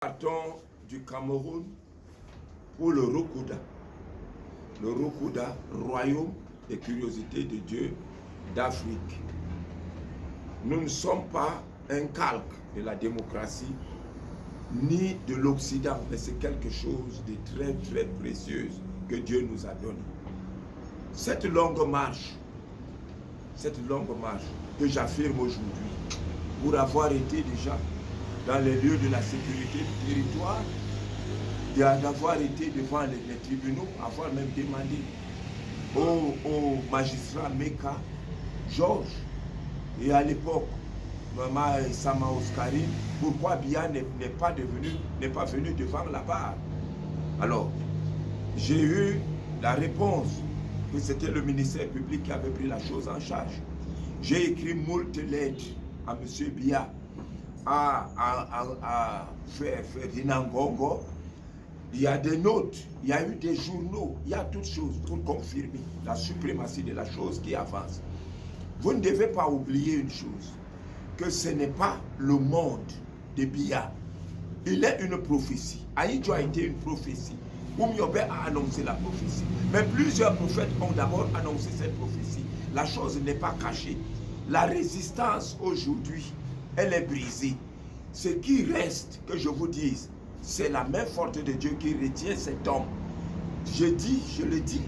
Partons du Cameroun pour le Rokuda. Le Rokuda, Royaume des curiosités de Dieu d'Afrique. Nous ne sommes pas un calque de la démocratie ni de l'Occident, mais c'est quelque chose de très très précieux que Dieu nous a donné. Cette longue marche que j'affirme aujourd'hui, pour avoir été déjà dans les lieux de la sécurité du territoire, d'avoir été devant les tribunaux, avoir même demandé au magistrat Meka, Georges, et à l'époque, Maman Sama Oscarine, pourquoi Biya n'est pas venu devant la barre. Alors, j'ai eu la réponse que c'était le ministère public qui avait pris la chose en charge. J'ai écrit moult lettres à M. Biya, à Ferdinand Gongo. Il y a des notes, il y a eu des journaux, il y a toutes choses pour confirmer la suprématie de la chose qui avance. Vous ne devez pas oublier une chose, que ce n'est pas le monde de Biya. Il est une prophétie. Aïdjo a été une prophétie. Oumiobe a annoncé la prophétie. Mais plusieurs prophètes ont d'abord annoncé cette prophétie. La chose n'est pas cachée. La résistance aujourd'hui, elle est brisée. Ce qui reste, que je vous dise, c'est la main forte de Dieu qui retient cet homme. Je le dis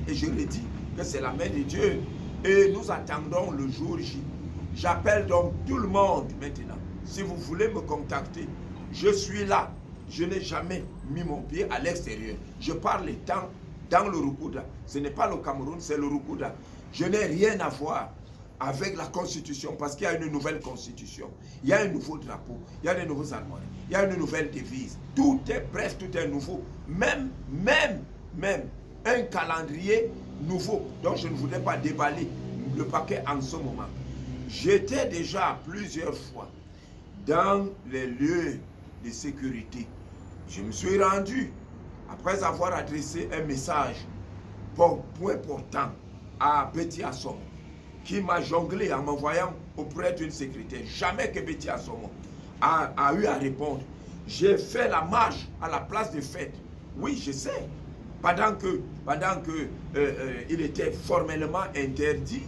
et je le dis, que c'est la main de Dieu. Et nous attendons le jour J. J'appelle donc tout le monde maintenant. Si vous voulez me contacter, je suis là. Je n'ai jamais mis mon pied à l'extérieur. Je parle étant dans le Rokuda. Ce n'est pas le Cameroun, c'est le Rokuda. Je n'ai rien à voir avec la constitution, parce qu'il y a une nouvelle constitution, il y a un nouveau drapeau, il y a des nouveaux armoires, il y a une nouvelle devise, tout est, bref, tout est nouveau, même un calendrier nouveau, donc je ne voulais pas déballer le paquet en ce moment. J'étais déjà plusieurs fois dans les lieux de sécurité. Je me suis rendu, après avoir adressé un message point portant à Betty Assomo, qui m'a jonglé en m'envoyant auprès d'une secrétaire. Jamais que Betty Assomo a eu à répondre. J'ai fait la marche à la place de fête. Oui, je sais. Pendant que il était formellement interdit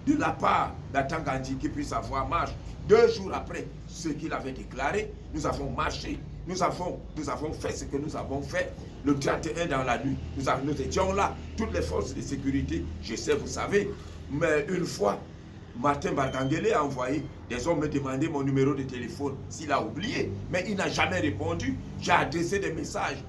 de la part d'Atangandi qui puisse avoir marche. 2 jours après ce qu'il avait déclaré, nous avons marché. Nous avons fait ce que nous avons fait. Le 31 dans la nuit, nous étions là. Toutes les forces de sécurité, je sais, vous savez. Mais une fois, Martin Bargangele a envoyé des hommes me demander mon numéro de téléphone, s'il a oublié. Mais il n'a jamais répondu. J'ai adressé des messages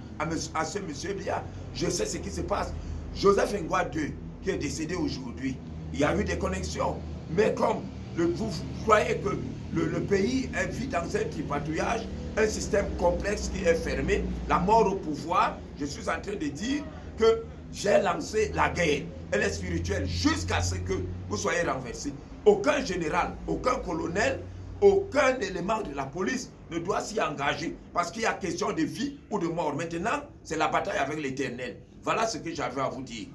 à ce monsieur Biya. Je sais ce qui se passe. Joseph Ngwa II, qui est décédé aujourd'hui, il y a eu des connexions. Mais comme vous croyez que le pays vit dans un tripatouillage, un système complexe qui est fermé, la mort au pouvoir, je suis en train de dire que j'ai lancé la guerre. Elle est spirituelle jusqu'à ce que vous soyez renversés. Aucun général, aucun colonel, aucun élément de la police ne doit s'y engager parce qu'il y a question de vie ou de mort. Maintenant, c'est la bataille avec l'Éternel. Voilà ce que j'avais à vous dire.